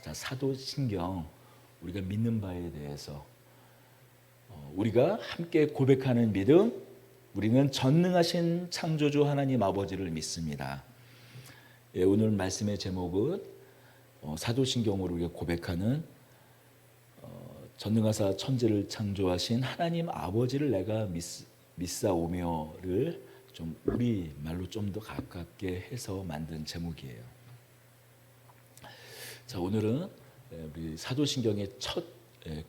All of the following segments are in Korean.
자, 사도신경, 우리가 믿는 바에 대해서 우리가 함께 고백하는 믿음, 우리는 전능하신 창조주 하나님 아버지를 믿습니다. 예, 오늘 말씀의 제목은 사도신경으로 우리가 고백하는 전능하사 천지를 창조하신 하나님 아버지를 내가 믿사오며를 좀 우리 말로 좀 더 가깝게 해서 만든 제목이에요. 자, 오늘은 우리 사도신경의 첫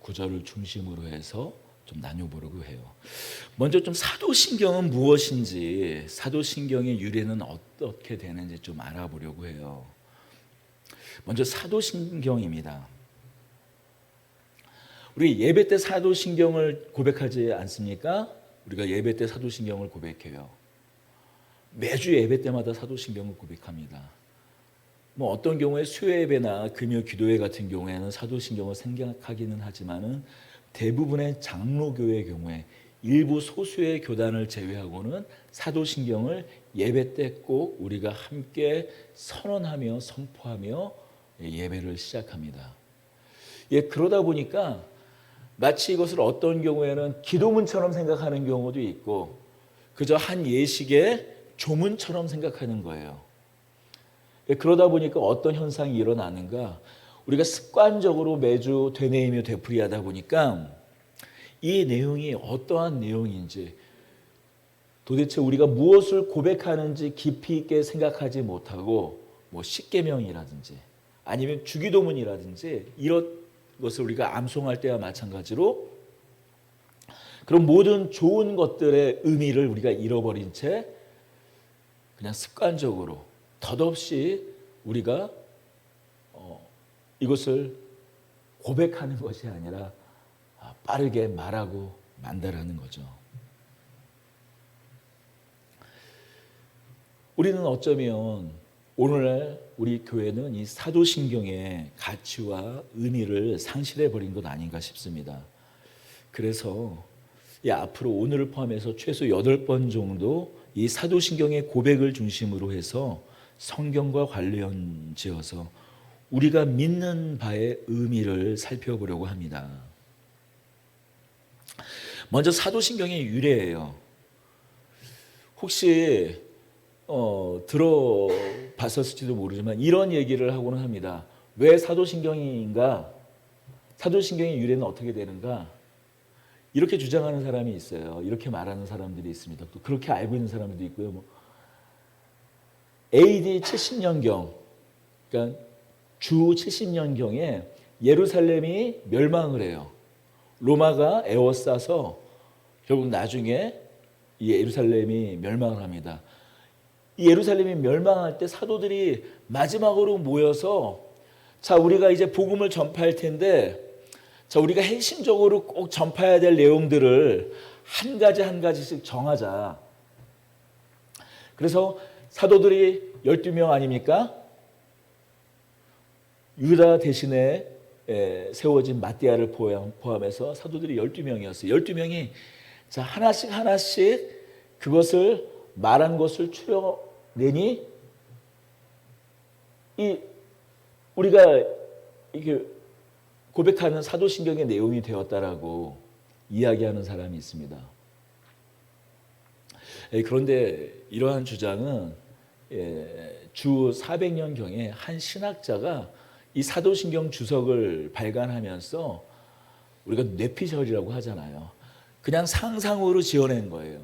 구절을 중심으로 해서 좀 나눠보려고 해요. 먼저 좀 사도신경은 무엇인지, 사도신경의 유래는 어떻게 되는지 좀 알아보려고 해요. 먼저 사도신경입니다. 우리 예배 때 사도신경을 고백하지 않습니까? 우리가 예배 때 사도신경을 고백해요. 매주 예배 때마다 사도신경을 고백합니다. 뭐 어떤 경우에 수요예배나 금요 기도회 같은 경우에는 사도신경을 생각하기는 하지만은 대부분의 장로교회 경우에 일부 소수의 교단을 제외하고는 사도신경을 예배 때 꼭 우리가 함께 선언하며 선포하며 예배를 시작합니다. 예, 그러다 보니까 마치 이것을 어떤 경우에는 기도문처럼 생각하는 경우도 있고 그저 한 예식의 조문처럼 생각하는 거예요. 예, 그러다 보니까 어떤 현상이 일어나는가, 우리가 습관적으로 매주 되뇌이며 되풀이하다 보니까 이 내용이 어떠한 내용인지, 도대체 우리가 무엇을 고백하는지 깊이 있게 생각하지 못하고 뭐 십계명이라든지 아니면 주기도문이라든지 이런 것을 우리가 암송할 때와 마찬가지로 그런 모든 좋은 것들의 의미를 우리가 잃어버린 채 그냥 습관적으로 덧없이 우리가 이것을 고백하는 것이 아니라 빠르게 말하고 만다라는 거죠. 우리는 어쩌면 오늘날 우리 교회는 이 사도신경의 가치와 의미를 상실해 버린 것 아닌가 싶습니다. 그래서 앞으로 오늘을 포함해서 최소 8번 정도 이 사도신경의 고백을 중심으로 해서 성경과 관련지어서 우리가 믿는 바의 의미를 살펴보려고 합니다. 먼저 사도신경의 유래예요. 혹시 들어봤었을지도 모르지만 이런 얘기를 하고는 합니다. 왜 사도신경인가? 사도신경의 유래는 어떻게 되는가? 이렇게 주장하는 사람이 있어요. 이렇게 말하는 사람들이 있습니다. 또 그렇게 알고 있는 사람들도 있고요. AD 70년경, 그러니까 주 70년경에 예루살렘이 멸망을 해요. 로마가 에워싸서 결국 나중에 이 예루살렘이 멸망을 합니다. 이 예루살렘이 멸망할 때 사도들이 마지막으로 모여서 자, 우리가 이제 복음을 전파할 텐데 자, 우리가 핵심적으로 꼭 전파해야 될 내용들을 한 가지 한 가지씩 정하자. 그래서 사도들이 12명 아닙니까? 유다 대신에 세워진 마띠아를 포함해서 사도들이 12명이었어요. 12명이 자, 하나씩 그것을 말한 것을 추려내니 우리가 이게 고백하는 사도신경의 내용이 되었다라고 이야기하는 사람이 있습니다. 그런데 이러한 주장은 주 400년경에 한 신학자가 이 사도신경 주석을 발간하면서 우리가 뇌피셜이라고 하잖아요. 그냥 상상으로 지어낸 거예요.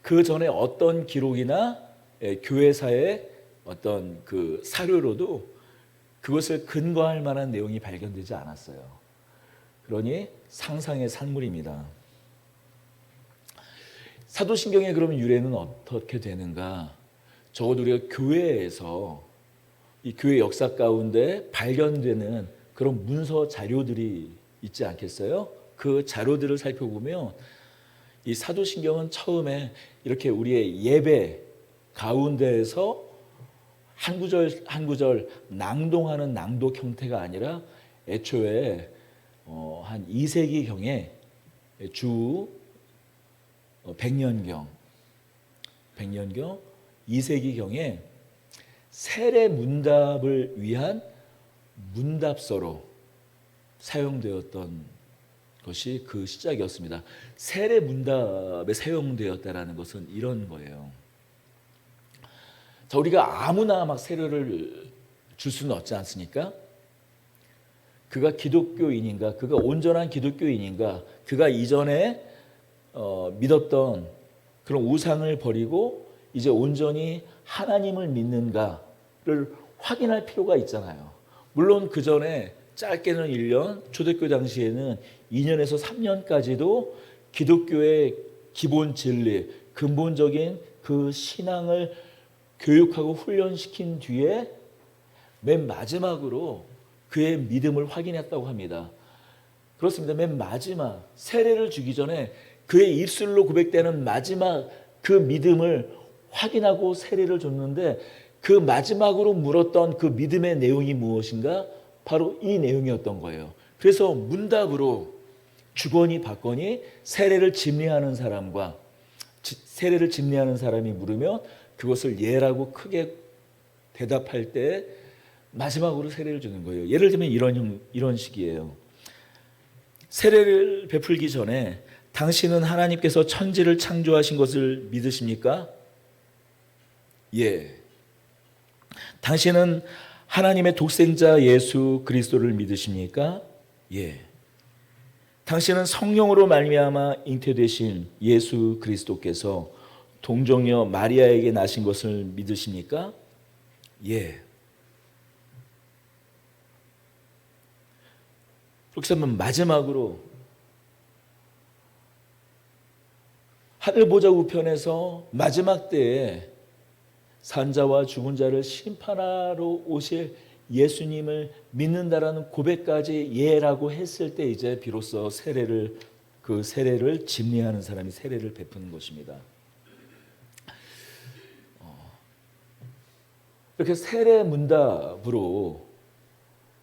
그 전에 어떤 기록이나 교회사의 어떤 그 사료로도 그것을 근거할 만한 내용이 발견되지 않았어요. 그러니 상상의 산물입니다. 사도신경의 그러면 유래는 어떻게 되는가? 적어도 우리가 교회에서 이 교회 역사 가운데 발견되는 그런 문서 자료들이 있지 않겠어요? 그 자료들을 살펴보면 이 사도신경은 처음에 이렇게 우리의 예배 가운데에서 한 구절 한 구절 낭독하는 낭독 형태가 아니라 애초에 한 2세기경에 주 100년경 2세기경에 세례 문답을 위한 문답서로 사용되었던 것이 그 시작이었습니다. 세례 문답에 사용되었다라는 것은 이런 거예요. 자, 우리가 아무나 막 세례를 줄 수는 없지 않습니까? 그가 기독교인인가, 그가 온전한 기독교인인가, 그가 이전에 믿었던 그런 우상을 버리고 이제 온전히 하나님을 믿는가를 확인할 필요가 있잖아요. 물론 그 전에 짧게는 1년, 초대교회 당시에는 2년에서 3년까지도 기독교의 기본 진리, 근본적인 그 신앙을 교육하고 훈련시킨 뒤에 맨 마지막으로 그의 믿음을 확인했다고 합니다. 그렇습니다. 맨 마지막 세례를 주기 전에 그의 입술로 고백되는 마지막 그 믿음을 확인하고 세례를 줬는데, 그 마지막으로 물었던 그 믿음의 내용이 무엇인가? 바로 이 내용이었던 거예요. 그래서 문답으로 주거니 받거니 세례를 집례하는 사람과 세례를 집례하는 사람이 물으면 그것을 예라고 크게 대답할 때 마지막으로 세례를 주는 거예요. 예를 들면 이런 식이에요. 세례를 베풀기 전에 당신은 하나님께서 천지를 창조하신 것을 믿으십니까? 예. 당신은 하나님의 독생자 예수 그리스도를 믿으십니까? 예. 당신은 성령으로 말미암아 잉태되신 예수 그리스도께서 동정녀 마리아에게 나신 것을 믿으십니까? 예. 그렇게 하면 마지막으로 하늘 보좌 우편에서 마지막 때에 산자와 죽은 자를 심판하러 오실 예수님을 믿는다라는 고백까지 예라고 했을 때 이제 비로소 그 세례를 집례하는 사람이 세례를 베푸는 것입니다. 이렇게 세례 문답으로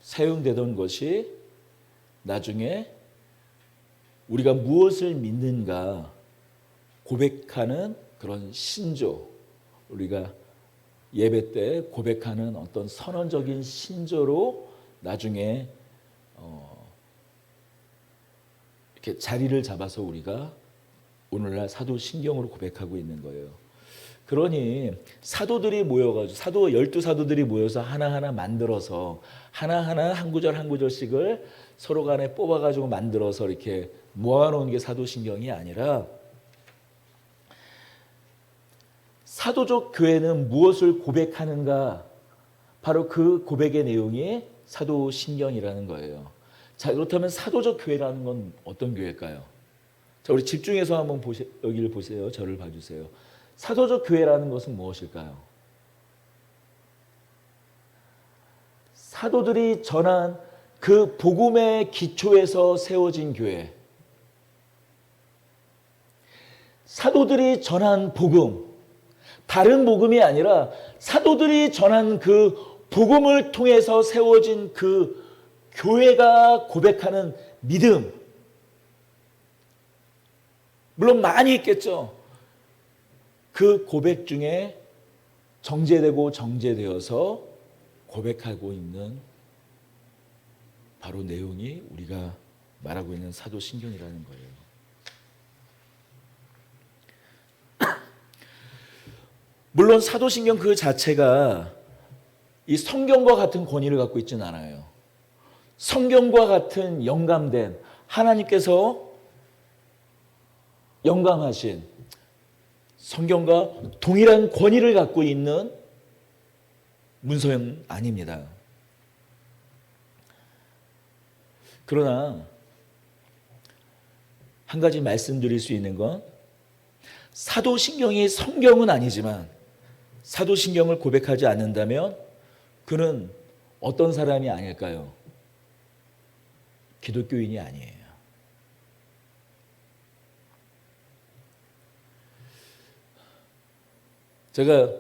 사용되던 것이 나중에 우리가 무엇을 믿는가 고백하는 그런 신조, 우리가 예배 때 고백하는 어떤 선언적인 신조로 나중에 이렇게 자리를 잡아서 우리가 오늘날 사도신경으로 고백하고 있는 거예요. 그러니 사도들이 모여가지고 12사도들이 모여서 하나하나 만들어서 하나하나 한 구절 한 구절씩을 서로 간에 뽑아가지고 만들어서 이렇게 모아놓은 게 사도신경이 아니라, 사도적 교회는 무엇을 고백하는가, 바로 그 고백의 내용이 사도신경이라는 거예요. 자, 그렇다면 사도적 교회라는 건 어떤 교회일까요? 자, 우리 집중해서 한번 여기를 보세요. 저를 봐주세요. 사도적 교회라는 것은 무엇일까요? 사도들이 전한 그 복음의 기초에서 세워진 교회, 사도들이 전한 복음, 다른 복음이 아니라 사도들이 전한 그 복음을 통해서 세워진 그 교회가 고백하는 믿음, 물론 많이 있겠죠. 그 고백 중에 정제되고 정제되어서 고백하고 있는 바로 내용이 우리가 말하고 있는 사도신경이라는 거예요. 물론 사도신경 그 자체가 이 성경과 같은 권위를 갖고 있지는 않아요. 성경과 같은 영감된, 하나님께서 영감하신 성경과 동일한 권위를 갖고 있는 문서는 아닙니다. 그러나 한 가지 말씀드릴 수 있는 건, 사도신경이 성경은 아니지만 사도신경을 고백하지 않는다면 그는 어떤 사람이 아닐까요? 기독교인이 아니에요. 제가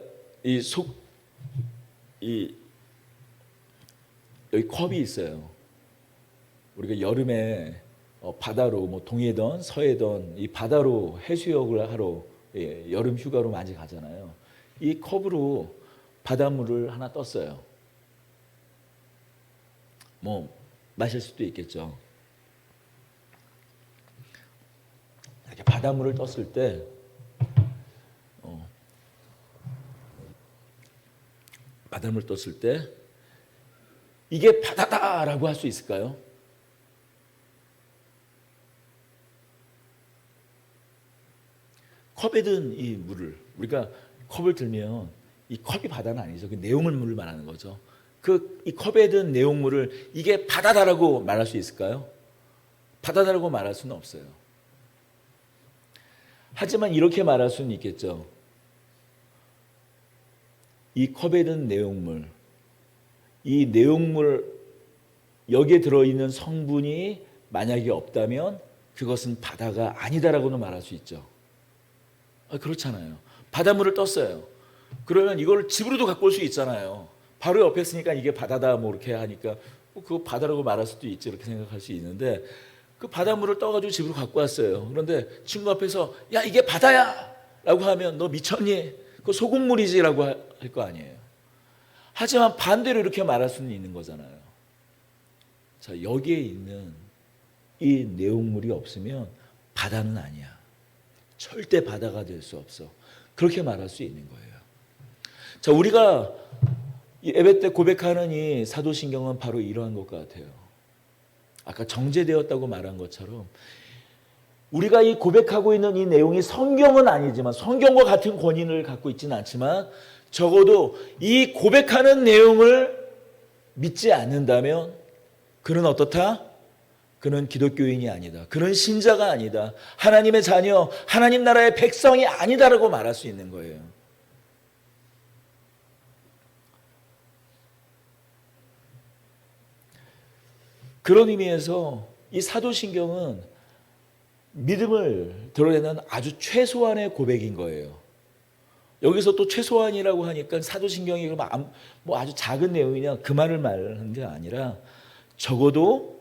여기 컵이 있어요. 우리가 여름에 바다로 뭐 동해든 서해든 이 바다로 해수욕을 하러 여름 휴가로 많이 가잖아요. 이 컵으로 바닷물을 하나 떴어요. 뭐 마실 수도 있겠죠. 이렇게 바닷물을 떴을 때 바닷물 떴을 때 이게 바다다라고 할 수 있을까요? 컵에 든 이 물을 우리가 컵을 들면 이 컵이 바다는 아니죠. 그 내용물을 말하는 거죠. 이 컵에 든 내용물을 이게 바다다라고 말할 수 있을까요? 바다다라고 말할 수는 없어요. 하지만 이렇게 말할 수는 있겠죠. 이 컵에 든 내용물, 이 내용물 여기에 들어있는 성분이 만약에 없다면 그것은 바다가 아니다라고는 말할 수 있죠. 그렇잖아요. 바닷물을 떴어요. 그러면 이걸 집으로도 갖고 올 수 있잖아요. 바로 옆에 있으니까 이게 바다다 뭐 이렇게 하니까 그거 바다라고 말할 수도 있지 이렇게 생각할 수 있는데 그 바닷물을 떠가지고 집으로 갖고 왔어요. 그런데 친구 앞에서 야 이게 바다야 라고 하면 너 미쳤니? 그거 소금물이지 라고 할 거 아니에요. 하지만 반대로 이렇게 말할 수는 있는 거잖아요. 자, 여기에 있는 이 내용물이 없으면 바다는 아니야. 절대 바다가 될 수 없어. 그렇게 말할 수 있는 거예요. 자, 우리가 예배 때 고백하는 이 사도신경은 바로 이러한 것 같아요. 아까 정제되었다고 말한 것처럼 우리가 이 고백하고 있는 이 내용이 성경은 아니지만 성경과 같은 권위를 갖고 있지는 않지만 적어도 이 고백하는 내용을 믿지 않는다면 그는 어떻다? 그는 기독교인이 아니다. 그는 신자가 아니다. 하나님의 자녀, 하나님 나라의 백성이 아니다라고 말할 수 있는 거예요. 그런 의미에서 이 사도신경은 믿음을 드러내는 아주 최소한의 고백인 거예요. 여기서 또 최소한이라고 하니까 사도신경이 뭐 아주 작은 내용이냐 그 말을 말하는 게 아니라 적어도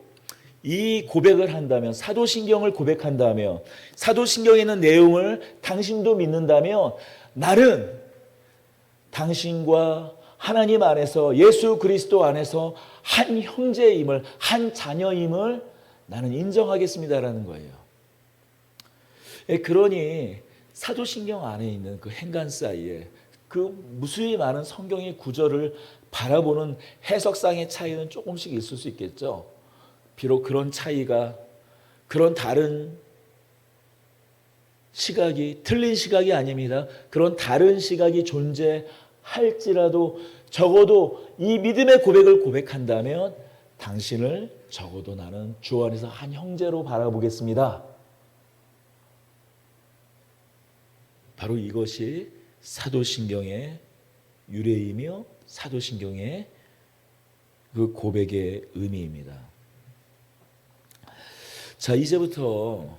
이 고백을 한다면 사도신경을 고백한다면 사도신경에 있는 내용을 당신도 믿는다면 나는 당신과 하나님 안에서 예수 그리스도 안에서 한 형제임을 한 자녀임을 나는 인정하겠습니다라는 거예요. 그러니 사도신경 안에 있는 그 행간 사이에 그 무수히 많은 성경의 구절을 바라보는 해석상의 차이는 조금씩 있을 수 있겠죠. 비록 그런 차이가 그런 다른 시각이 틀린 시각이 아닙니다. 그런 다른 시각이 존재할지라도 적어도 이 믿음의 고백을 고백한다면 당신을 적어도 나는 주 안에서 한 형제로 바라보겠습니다. 바로 이것이 사도신경의 유래이며 사도신경의 그 고백의 의미입니다. 자, 이제부터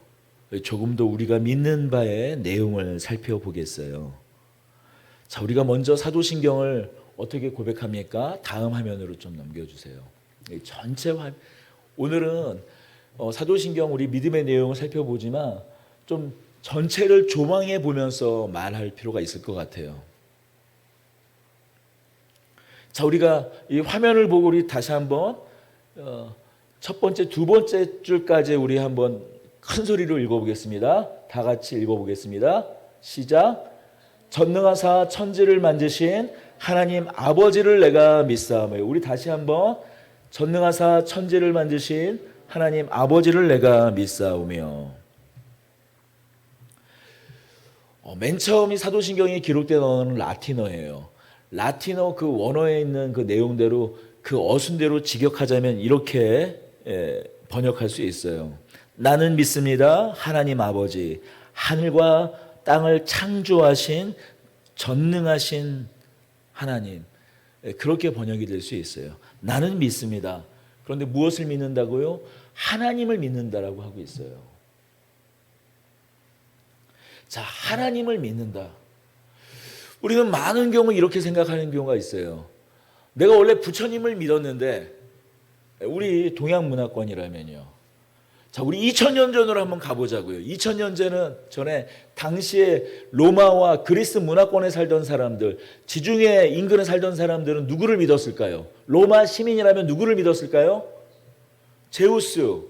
조금 더 우리가 믿는 바의 내용을 살펴보겠어요. 자, 우리가 먼저 사도신경을 어떻게 고백합니까? 다음 화면으로 좀 넘겨주세요. 전체 오늘은 사도신경 우리 믿음의 내용을 살펴보지만 좀 전체를 조망해 보면서 말할 필요가 있을 것 같아요. 자, 우리가 이 화면을 보고 우리 다시 한번 첫 번째, 두 번째 줄까지 우리 한번 큰 소리로 읽어보겠습니다. 다 같이 읽어보겠습니다. 시작. 전능하사 천지를 만드신 하나님 아버지를 내가 믿사오며. 우리 다시 한번 전능하사 천지를 만드신 하나님 아버지를 내가 믿사오며. 맨 처음 이 사도신경이 기록된 언어는 라틴어예요. 라틴어 그 원어에 있는 그 내용대로 그 어순대로 직역하자면 이렇게 번역할 수 있어요. 나는 믿습니다. 하나님 아버지, 하늘과 땅을 창조하신 전능하신 하나님. 그렇게 번역이 될 수 있어요. 나는 믿습니다. 그런데 무엇을 믿는다고요? 하나님을 믿는다라고 하고 있어요. 자, 하나님을 믿는다. 우리는 많은 경우 이렇게 생각하는 경우가 있어요. 내가 원래 부처님을 믿었는데 우리 동양 문화권이라면요. 자, 우리 2000년 전으로 한번 가보자고요. 2000년 전에 당시에 로마와 그리스 문화권에 살던 사람들, 지중해 인근에 살던 사람들은 누구를 믿었을까요? 로마 시민이라면 누구를 믿었을까요? 제우스,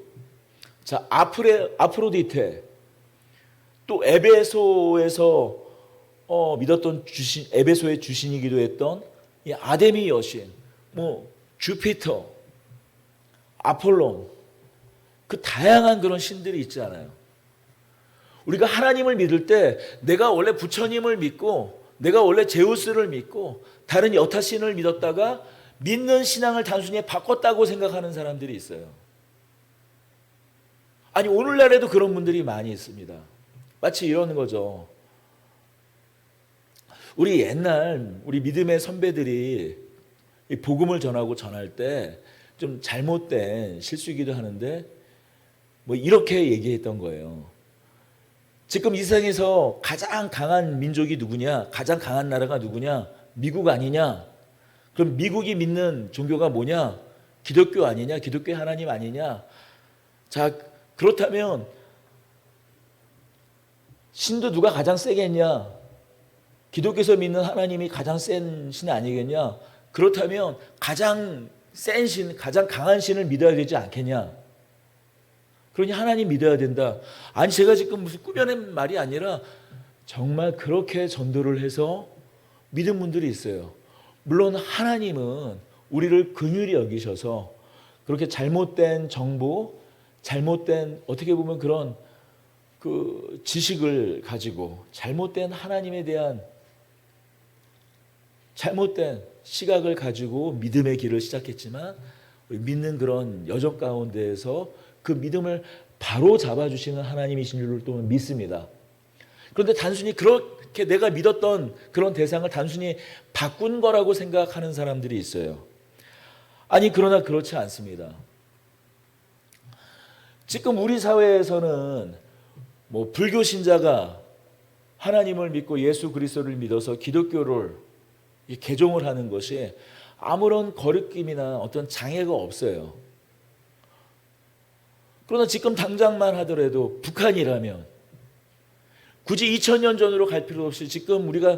자, 아프로디테, 또 에베소에서 믿었던 주신, 에베소의 주신이기도 했던 이 아데미 여신, 뭐 주피터, 아폴론, 그 다양한 그런 신들이 있지 않아요. 우리가 하나님을 믿을 때 내가 원래 부처님을 믿고 내가 원래 제우스를 믿고 다른 여타신을 믿었다가 믿는 신앙을 단순히 바꿨다고 생각하는 사람들이 있어요. 아니, 오늘날에도 그런 분들이 많이 있습니다. 마치 이러는 거죠. 우리 옛날 우리 믿음의 선배들이 이 복음을 전할 때 좀 잘못된 실수이기도 하는데 뭐 이렇게 얘기했던 거예요. 지금 이 세상에서 가장 강한 민족이 누구냐? 가장 강한 나라가 누구냐? 미국 아니냐? 그럼 미국이 믿는 종교가 뭐냐? 기독교 아니냐? 기독교 하나님 아니냐? 자, 그렇다면 신도 누가 가장 세겠냐? 기독교에서 믿는 하나님이 가장 센 신 아니겠냐? 그렇다면 가장 센 신, 가장 강한 신을 믿어야 되지 않겠냐? 그러니 하나님 믿어야 된다. 아니, 제가 지금 무슨 꾸며낸 말이 아니라 정말 그렇게 전도를 해서 믿은 분들이 있어요. 물론 하나님은 우리를 긍휼히 여기셔서 그렇게 잘못된 정보, 잘못된 어떻게 보면 그런 그 지식을 가지고 잘못된 하나님에 대한 잘못된 시각을 가지고 믿음의 길을 시작했지만 믿는 그런 여정 가운데에서 그 믿음을 바로 잡아주시는 하나님이신 줄을 또 믿습니다. 그런데 단순히 그렇게 내가 믿었던 그런 대상을 단순히 바꾼 거라고 생각하는 사람들이 있어요. 아니, 그러나 그렇지 않습니다. 지금 우리 사회에서는 뭐 불교 신자가 하나님을 믿고 예수 그리스도를 믿어서 기독교를 개종을 하는 것이 아무런 거리낌이나 어떤 장애가 없어요. 그러나 지금 당장만 하더라도 북한이라면 굳이 2000년 전으로 갈 필요 없이 지금 우리가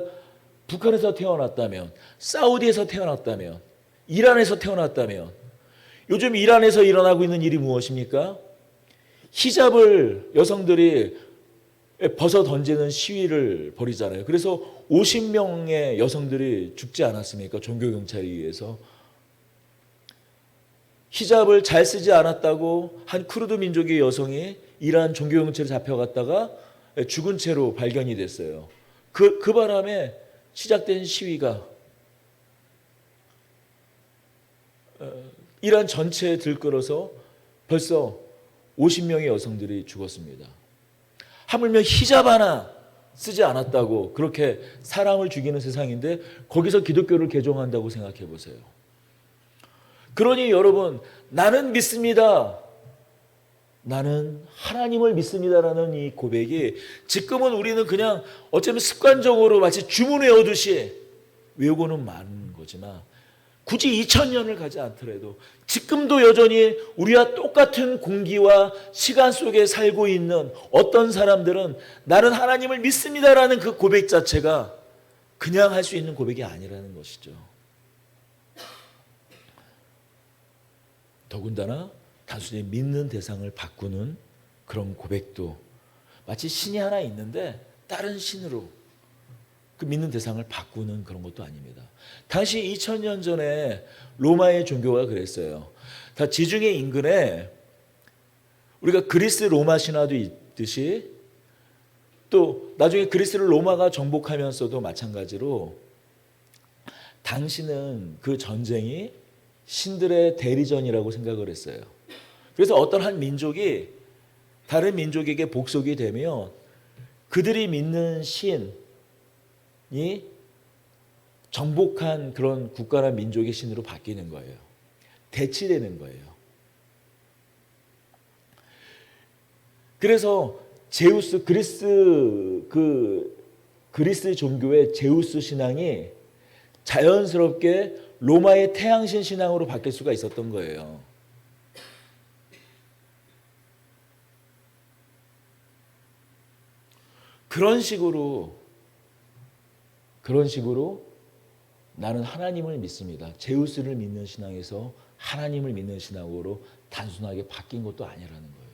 북한에서 태어났다면, 사우디에서 태어났다면, 이란에서 태어났다면, 요즘 이란에서 일어나고 있는 일이 무엇입니까? 히잡을 여성들이 벗어 던지는 시위를 벌이잖아요. 그래서 50명의 여성들이 죽지 않았습니까? 종교경찰에 의해서. 히잡을 잘 쓰지 않았다고 한 쿠르드 민족의 여성이 이란 종교경찰에 잡혀갔다가 죽은 채로 발견이 됐어요. 그 바람에 시작된 시위가 이란 전체에 들끓어서 벌써 50명의 여성들이 죽었습니다. 하물며 히잡 하나 쓰지 않았다고 그렇게 사람을 죽이는 세상인데 거기서 기독교를 개종한다고 생각해 보세요. 그러니 여러분, 나는 믿습니다. 나는 하나님을 믿습니다라는 이 고백이 지금은 우리는 그냥 어쩌면 습관적으로 마치 주문 외우듯이 외우고는 마는 거지만 굳이 2000년을 가지 않더라도 지금도 여전히 우리와 똑같은 공기와 시간 속에 살고 있는 어떤 사람들은 나는 하나님을 믿습니다라는 그 고백 자체가 그냥 할 수 있는 고백이 아니라는 것이죠. 더군다나 단순히 믿는 대상을 바꾸는 그런 고백도 마치 신이 하나 있는데 다른 신으로 그 믿는 대상을 바꾸는 그런 것도 아닙니다. 당시 2000년 전에 로마의 종교가 그랬어요. 다 지중해 인근에 우리가 그리스 로마 신화도 있듯이 또 나중에 그리스를 로마가 정복하면서도 마찬가지로 당시는 그 전쟁이 신들의 대리전이라고 생각을 했어요. 그래서 어떤 한 민족이 다른 민족에게 복속이 되면 그들이 믿는 신이 정복한 그런 국가나 민족의 신으로 바뀌는 거예요. 대치되는 거예요. 그래서 제우스, 그리스 종교의 제우스 신앙이 자연스럽게 로마의 태양신 신앙으로 바뀔 수가 있었던 거예요. 그런 식으로 나는 하나님을 믿습니다. 제우스를 믿는 신앙에서 하나님을 믿는 신앙으로 단순하게 바뀐 것도 아니라는 거예요.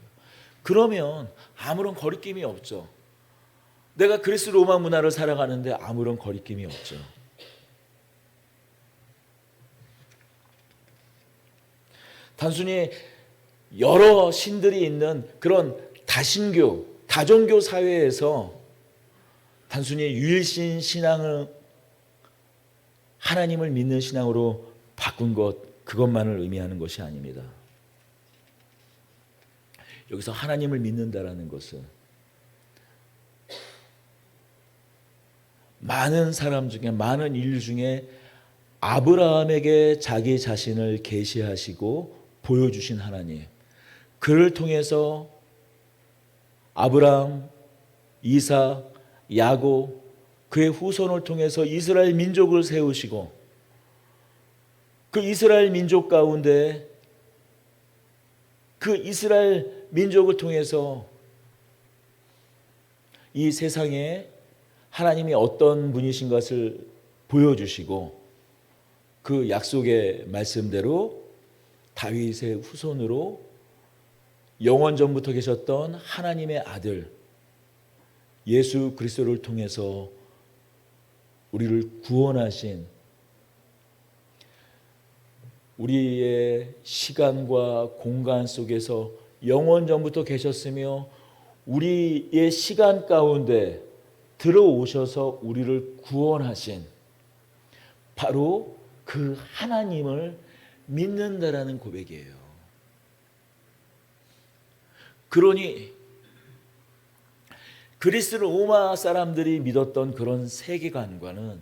그러면 아무런 거리낌이 없죠. 내가 그리스 로마 문화를 살아가는데 아무런 거리낌이 없죠. 단순히 여러 신들이 있는 그런 다신교, 다종교 사회에서 단순히 유일신 신앙을 하나님을 믿는 신앙으로 바꾼 것, 그것만을 의미하는 것이 아닙니다. 여기서 하나님을 믿는다라는 것은 많은 사람 중에, 많은 인류 중에 아브라함에게 자기 자신을 계시하시고 보여주신 하나님, 그를 통해서 아브라함, 이삭, 야곱, 그의 후손을 통해서 이스라엘 민족을 세우시고 그 이스라엘 민족 가운데 그 이스라엘 민족을 통해서 이 세상에 하나님이 어떤 분이신 것을 보여주시고 그 약속의 말씀대로 다윗의 후손으로 영원 전부터 계셨던 하나님의 아들 예수 그리스도를 통해서 우리를 구원하신, 우리의 시간과 공간 속에서 영원 전부터 계셨으며 우리의 시간 가운데 들어오셔서 우리를 구원하신 바로 그 하나님을 믿는다라는 고백이에요. 그러니 그리스 로마 사람들이 믿었던 그런 세계관과는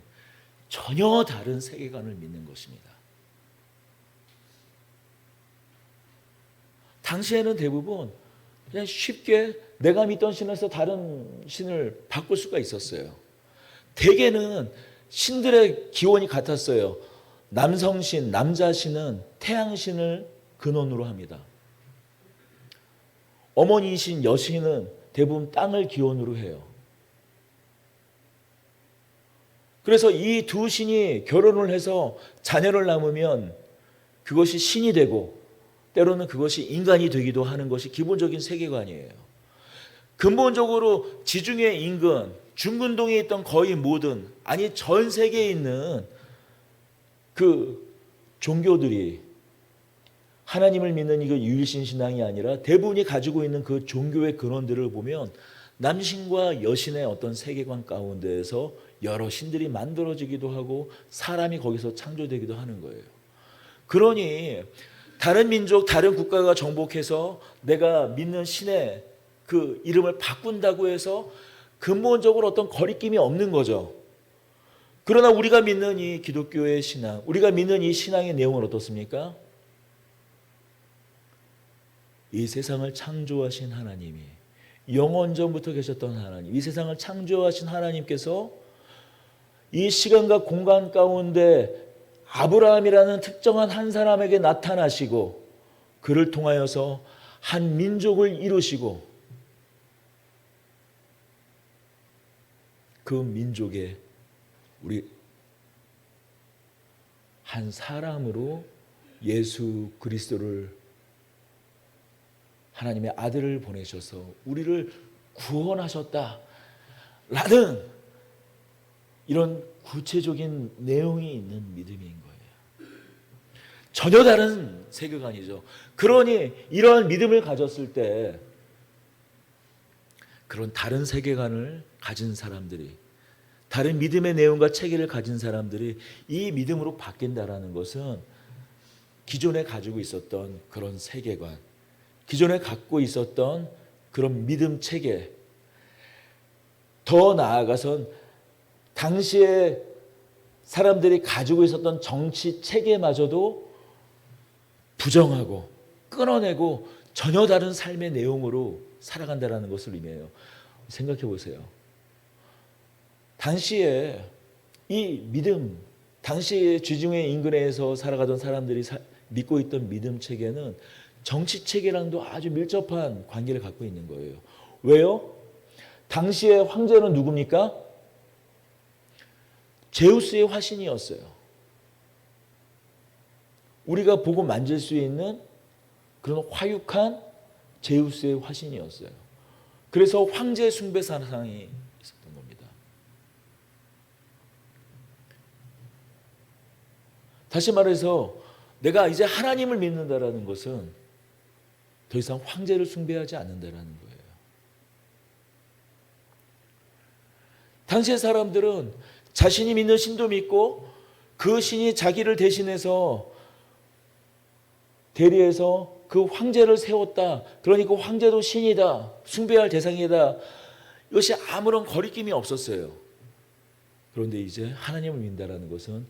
전혀 다른 세계관을 믿는 것입니다. 당시에는 대부분 그냥 쉽게 내가 믿던 신에서 다른 신을 바꿀 수가 있었어요. 대개는 신들의 기원이 같았어요. 남성신, 남자신은 태양신을 근원으로 합니다. 어머니신 여신은 대부분 땅을 기원으로 해요. 그래서 이 두 신이 결혼을 해서 자녀를 낳으면 그것이 신이 되고 때로는 그것이 인간이 되기도 하는 것이 기본적인 세계관이에요. 근본적으로 지중해 인근, 중근동에 있던 거의 모든, 아니 전 세계에 있는 그 종교들이 하나님을 믿는 이거 유일신 신앙이 아니라 대부분이 가지고 있는 그 종교의 근원들을 보면 남신과 여신의 어떤 세계관 가운데에서 여러 신들이 만들어지기도 하고 사람이 거기서 창조되기도 하는 거예요. 그러니 다른 민족, 다른 국가가 정복해서 내가 믿는 신의 그 이름을 바꾼다고 해서 근본적으로 어떤 거리낌이 없는 거죠. 그러나 우리가 믿는 이 기독교의 신앙, 우리가 믿는 이 신앙의 내용은 어떻습니까? 이 세상을 창조하신 하나님이, 영원 전부터 계셨던 하나님, 이 세상을 창조하신 하나님께서 이 시간과 공간 가운데 아브라함이라는 특정한 한 사람에게 나타나시고 그를 통하여서 한 민족을 이루시고 그 민족에 우리 한 사람으로 예수 그리스도를, 하나님의 아들을 보내셔서 우리를 구원하셨다라는 이런 구체적인 내용이 있는 믿음인 거예요. 전혀 다른 세계관이죠. 그러니 이러한 믿음을 가졌을 때 그런 다른 세계관을 가진 사람들이, 다른 믿음의 내용과 체계를 가진 사람들이 이 믿음으로 바뀐다라는 것은 기존에 가지고 있었던 그런 세계관, 기존에 갖고 있었던 그런 믿음 체계, 더 나아가선 당시에 사람들이 가지고 있었던 정치 체계마저도 부정하고 끊어내고 전혀 다른 삶의 내용으로 살아간다는 것을 의미해요. 생각해 보세요. 당시에 이 믿음, 당시에 지중해 인근에서 살아가던 사람들이 믿고 있던 믿음 체계는 정치 체계랑도 아주 밀접한 관계를 갖고 있는 거예요. 왜요? 당시의 황제는 누굽니까? 제우스의 화신이었어요. 우리가 보고 만질 수 있는 그런 화육한 제우스의 화신이었어요. 그래서 황제 숭배 사상이 있었던 겁니다. 다시 말해서 내가 이제 하나님을 믿는다라는 것은 더 이상 황제를 숭배하지 않는다라는 거예요. 당시의 사람들은 자신이 믿는 신도 믿고 그 신이 자기를 대신해서 대리해서 그 황제를 세웠다. 그러니 그 황제도 신이다. 숭배할 대상이다. 이것이 아무런 거리낌이 없었어요. 그런데 이제 하나님을 믿는다라는 것은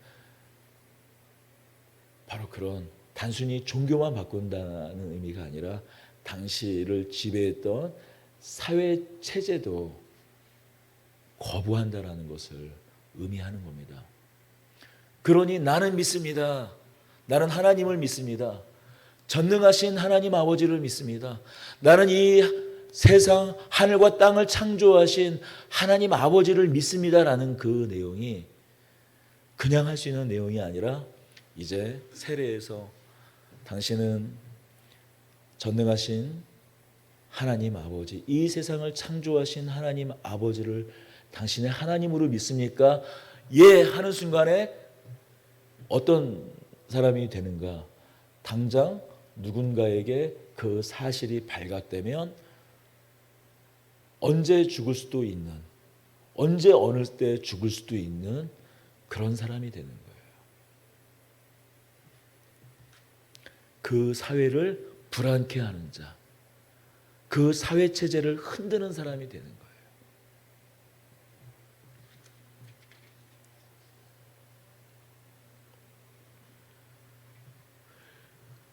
바로 그런 단순히 종교만 바꾼다는 의미가 아니라 당시를 지배했던 사회 체제도 거부한다라는 것을 의미하는 겁니다. 그러니 나는 믿습니다. 나는 하나님을 믿습니다. 전능하신 하나님 아버지를 믿습니다. 나는 이 세상 하늘과 땅을 창조하신 하나님 아버지를 믿습니다라는 그 내용이 그냥 할 수 있는 내용이 아니라 이제 세례에서 당신은 전능하신 하나님 아버지, 이 세상을 창조하신 하나님 아버지를 당신의 하나님으로 믿습니까? 예 하는 순간에 어떤 사람이 되는가? 당장 누군가에게 그 사실이 발각되면 언제 죽을 수도 있는, 언제 어느 때 죽을 수도 있는 그런 사람이 되는 거예요. 그 사회를 불안케 하는 자, 그 사회 체제를 흔드는 사람이 되는 거예요.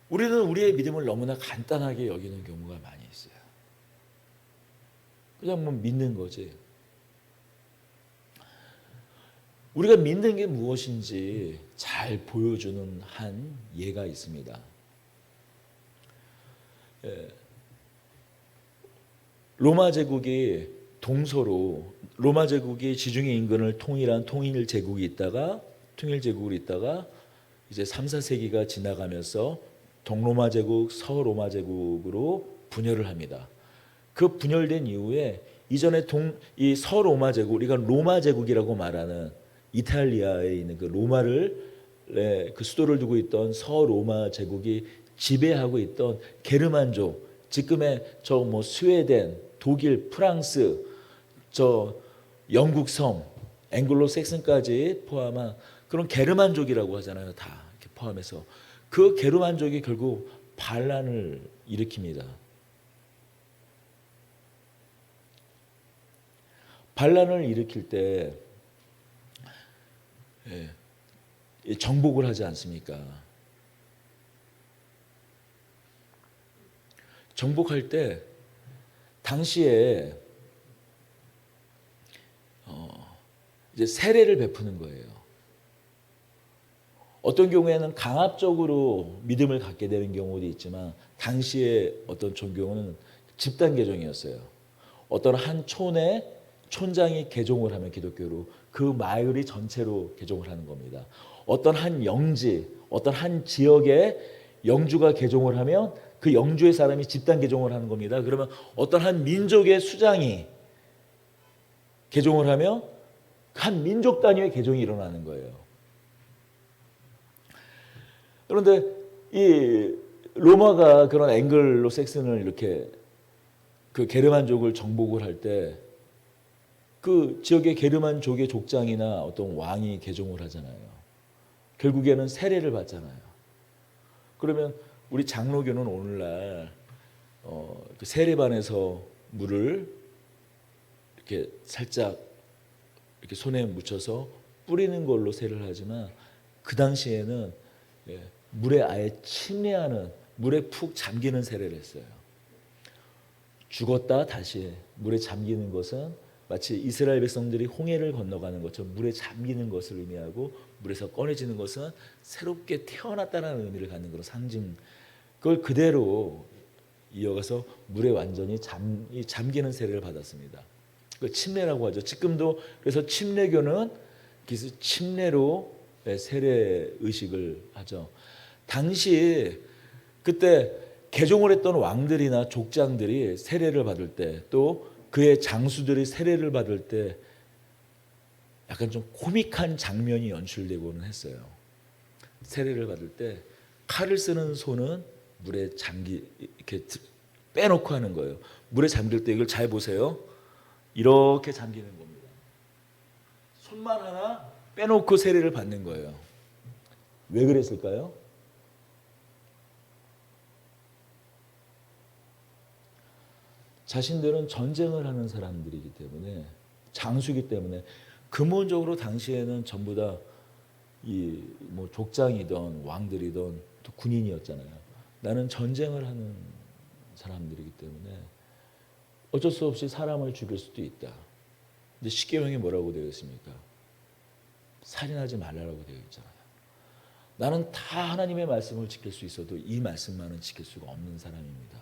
우리는 우리의 믿음을 너무나 간단하게 여기는 경우가 많이 있어요. 그냥 뭐 믿는 거지. 우리가 믿는 게 무엇인지 잘 보여주는 한 예가 있습니다. 로마 제국이 동서로, 로마 제국이 지중해 인근을 통일한 통일 제국이 있다가 이제 3, 4세기가 지나가면서 동로마 제국, 서로마 제국으로 분열을 합니다. 그 분열된 이후에 이전에 이 서로마 제국, 우리가 로마 제국이라고 말하는 이탈리아에 있는 그 로마를 그 수도를 두고 있던 서로마 제국이 지배하고 있던 게르만족, 지금의 저 뭐 스웨덴, 독일, 프랑스, 저 영국 섬, 앵글로 섹슨까지 포함한 그런 게르만족이라고 하잖아요. 다 이렇게 포함해서 그 게르만족이 결국 반란을 일으킵니다. 반란을 일으킬 때 정복을 하지 않습니까? 정복할 때 당시에 이제 세례를 베푸는 거예요. 어떤 경우에는 강압적으로 믿음을 갖게 되는 경우도 있지만 당시에 어떤 종교는 집단 개종이었어요. 어떤 한 촌에 촌장이 개종을 하면 기독교로 그 마을이 전체로 개종을 하는 겁니다. 어떤 한 영지, 어떤 한 지역에 영주가 개종을 하면 그 영주의 사람이 집단 개종을 하는 겁니다. 그러면 어떤 한 민족의 수장이 개종을 하면 한 민족 단위의 개종이 일어나는 거예요. 그런데 이 로마가 그런 앵글로 섹슨을 이렇게 그 게르만족을 정복을 할 때 그 지역의 게르만족의 족장이나 어떤 왕이 개종을 하잖아요. 결국에는 세례를 받잖아요. 그러면 우리 장로교는 오늘날 그 세례반에서 물을 이렇게 살짝 이렇게 손에 묻혀서 뿌리는 걸로 세례를 하지만 그 당시에는 물에 아예 침례하는, 물에 푹 잠기는 세례를 했어요. 죽었다 다시 물에 잠기는 것은 마치 이스라엘 백성들이 홍해를 건너가는 것처럼 물에 잠기는 것을 의미하고 물에서 꺼내지는 것은 새롭게 태어났다는 의미를 갖는 그런 상징. 그걸 그대로 이어가서 물에 완전히 잠기는 세례를 받았습니다. 그 침례라고 하죠. 지금도 그래서 침례교는 그래서 침례로 세례 의식을 하죠. 당시 그때 개종을 했던 왕들이나 족장들이 세례를 받을 때, 또 그의 장수들이 세례를 받을 때 약간 좀 코믹한 장면이 연출되고는 했어요. 세례를 받을 때 칼을 쓰는 손은 물에 이렇게 빼놓고 하는 거예요. 물에 잠길 때 이걸 잘 보세요. 이렇게 잠기는 겁니다. 손만 하나 빼놓고 세례를 받는 거예요. 왜 그랬을까요? 자신들은 전쟁을 하는 사람들이기 때문에, 장수이기 때문에, 근본적으로 당시에는 전부 다 이 뭐 족장이든 왕들이든 또 군인이었잖아요. 나는 전쟁을 하는 사람들이기 때문에 어쩔 수 없이 사람을 죽일 수도 있다. 근데 십계명에 뭐라고 되어 있습니까? 살인하지 말라고 되어 있잖아요. 나는 다 하나님의 말씀을 지킬 수 있어도 이 말씀만은 지킬 수가 없는 사람입니다.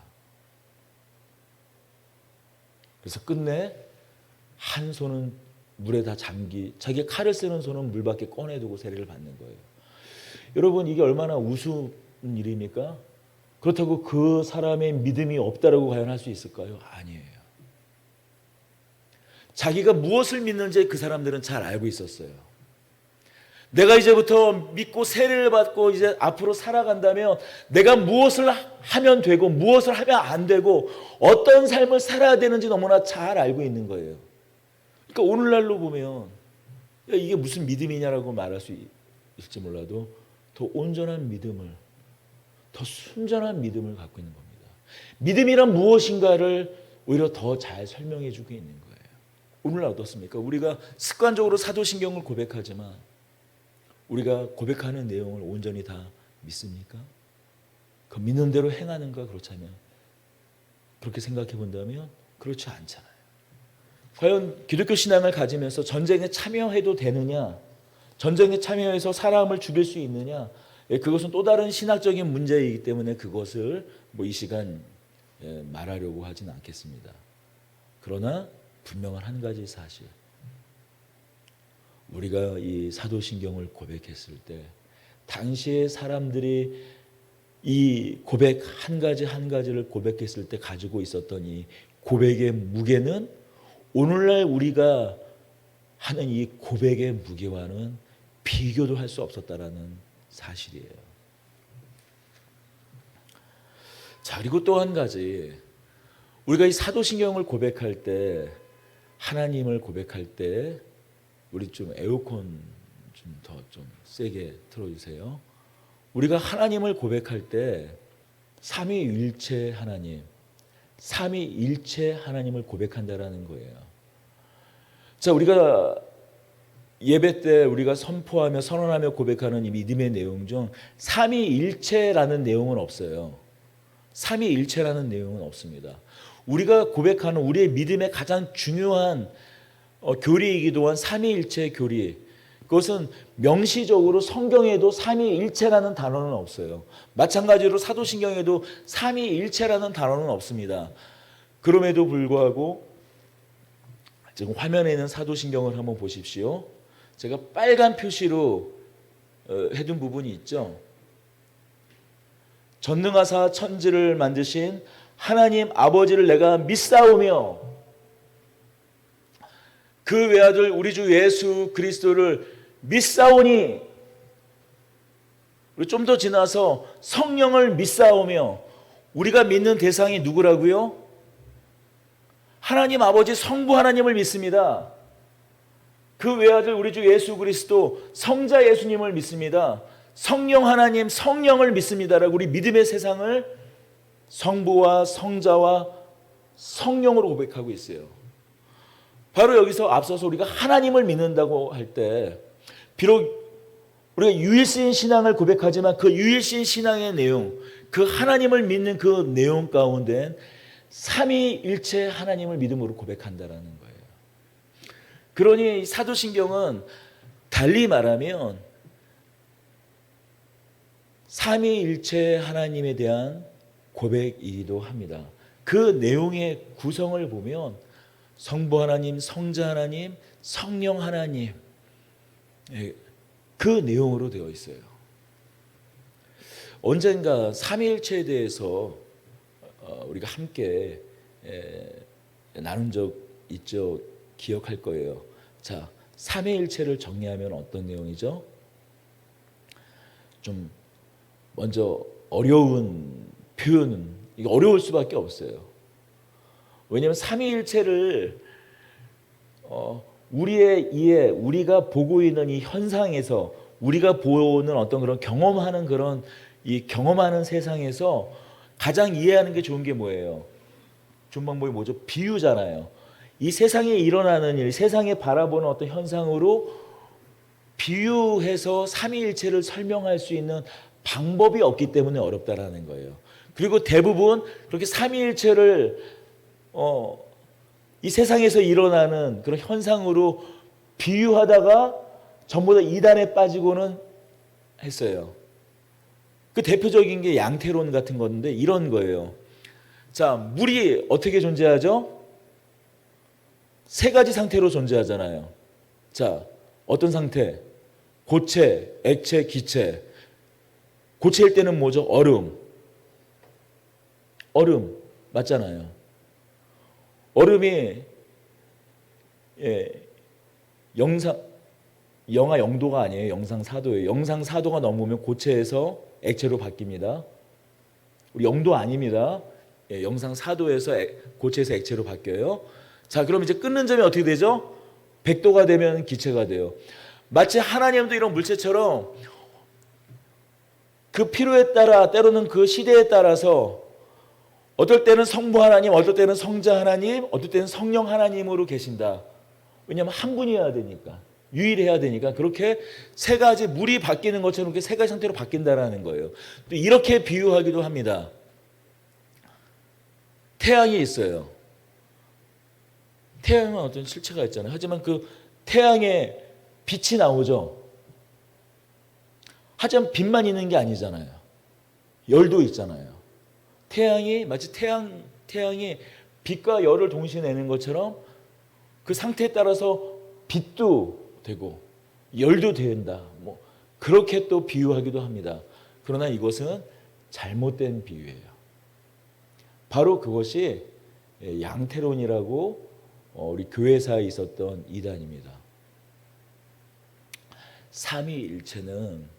그래서 끝내 한 손은 물에 다 자기 칼을 쓰는 손은 물 밖에 꺼내두고 세례를 받는 거예요. 여러분, 이게 얼마나 우스운 일입니까? 그렇다고 그 사람의 믿음이 없다라고 과연 할 수 있을까요? 아니에요. 자기가 무엇을 믿는지 그 사람들은 잘 알고 있었어요. 내가 이제부터 믿고 세례를 받고 이제 앞으로 살아간다면 내가 무엇을 하면 되고 무엇을 하면 안 되고 어떤 삶을 살아야 되는지 너무나 잘 알고 있는 거예요. 그러니까 오늘날로 보면 이게 무슨 믿음이냐라고 말할 수 있을지 몰라도 더 온전한 믿음을, 더 순전한 믿음을 갖고 있는 겁니다. 믿음이란 무엇인가를 오히려 더 잘 설명해 주고 있는 거예요. 오늘날 어떻습니까? 우리가 습관적으로 사도신경을 고백하지만 우리가 고백하는 내용을 온전히 다 믿습니까? 그 믿는 대로 행하는가? 그렇다면, 그렇게 생각해 본다면 그렇지 않잖아요. 과연 기독교 신앙을 가지면서 전쟁에 참여해도 되느냐? 전쟁에 참여해서 사람을 죽일 수 있느냐? 그것은 또 다른 신학적인 문제이기 때문에 그것을 이 시간 말하려고 하지는 않겠습니다. 그러나 분명한 한 가지 사실, 우리가 이 사도신경을 고백했을 때 당시의 사람들이 이 고백 한 가지 한 가지를 고백했을 때 가지고 있었던 이 고백의 무게는 오늘날 우리가 하는 이 고백의 무게와는 비교도 할 수 없었다라는 사실이에요. 자, 그리고 또 한 가지, 우리가 이 사도신경을 고백할 때, 하나님을 고백할 때, 우리 좀 에어컨 좀 더 좀 세게 틀어주세요. 우리가 하나님을 고백할 때 삼위일체 하나님, 삼위일체 하나님을 고백한다라는 거예요. 자, 우리가 예배 때 우리가 선포하며 선언하며 고백하는 이 믿음의 내용 중 삼위일체라는 내용은 없어요. 삼위일체라는 내용은 없습니다. 우리가 고백하는 우리의 믿음의 가장 중요한 교리이기도 한 삼위일체 교리, 그것은 명시적으로 성경에도 삼위일체라는 단어는 없어요. 마찬가지로 사도신경에도 삼위일체라는 단어는 없습니다. 그럼에도 불구하고 지금 화면에 있는 사도신경을 한번 보십시오. 제가 빨간 표시로 해둔 부분이 있죠. 전능하사 천지를 만드신 하나님 아버지를 내가 믿사오며 그 외아들 우리 주 예수 그리스도를 믿사오니, 그리고 좀 더 지나서 성령을 믿사오며, 우리가 믿는 대상이 누구라고요? 하나님 아버지 성부 하나님을 믿습니다. 그 외아들 우리 주 예수 그리스도 성자 예수님을 믿습니다. 성령 하나님 성령을 믿습니다라고 우리 믿음의 세상을 성부와 성자와 성령으로 고백하고 있어요. 바로 여기서 앞서서 우리가 하나님을 믿는다고 할 때, 비록 우리가 유일신 신앙을 고백하지만 그 유일신 신앙의 내용, 그 하나님을 믿는 그 내용 가운데 삼위일체 하나님을 믿음으로 고백한다라는 거예요. 그러니 사도신경은 달리 말하면 삼위일체 하나님에 대한 고백이기도 합니다. 그 내용의 구성을 보면 성부 하나님, 성자 하나님, 성령 하나님, 그 내용으로 되어 있어요. 언젠가 삼위일체에 대해서 우리가 함께 나눈 적 있죠. 기억할 거예요. 자, 삼위일체를 정리하면 어떤 내용이죠? 좀 먼저 어려운 표현은, 이게 어려울 수밖에 없어요. 왜냐하면 삼위일체를 우리의 이해, 우리가 보고 있는 이 현상에서, 우리가 보는 어떤 그런 경험하는 그런 이 경험하는 세상에서 가장 이해하는 게 좋은 게 뭐예요? 좋은 방법이 뭐죠? 비유잖아요. 이 세상에 일어나는 일, 세상에 바라보는 어떤 현상으로 비유해서 삼위일체를 설명할 수 있는 방법이 없기 때문에 어렵다라는 거예요. 그리고 대부분 그렇게 삼위일체를 이 세상에서 일어나는 그런 현상으로 비유하다가 전부 다 이단에 빠지고는 했어요. 그 대표적인 게 양태론 같은 건데 이런 거예요. 자, 물이 어떻게 존재하죠? 세 가지 상태로 존재하잖아요. 자, 어떤 상태? 고체, 액체, 기체. 고체일 때는 뭐죠? 얼음. 얼음 맞잖아요. 얼음이 영하 0도가 아니에요. 영상 4도예요. 영상 4도가 넘으면 고체에서 액체로 바뀝니다. 우리 0도 아닙니다. 영상 4도에서 고체에서 액체로 바뀌어요. 자, 그럼 이제 끊는 점이 어떻게 되죠? 100도가 되면 기체가 돼요. 마치 하나님도 이런 물체처럼 그 필요에 따라, 때로는 그 시대에 따라서 어떨 때는 성부 하나님, 어떨 때는 성자 하나님, 어떨 때는 성령 하나님으로 계신다. 왜냐하면 한 분이어야 되니까, 유일해야 되니까. 그렇게 세 가지, 물이 바뀌는 것처럼 그렇게 세 가지 상태로 바뀐다라는 거예요. 또 이렇게 비유하기도 합니다. 태양이 있어요. 태양은 어떤 실체가 있잖아요. 하지만 그 태양에 빛이 나오죠. 하지만 빛만 있는 게 아니잖아요. 열도 있잖아요. 태양이 마치 태양이 빛과 열을 동시에 내는 것처럼 그 상태에 따라서 빛도 되고 열도 된다. 뭐 그렇게 또 비유하기도 합니다. 그러나 이것은 잘못된 비유예요. 바로 그것이 양태론이라고 우리 교회사에 있었던 이단입니다. 삼위일체는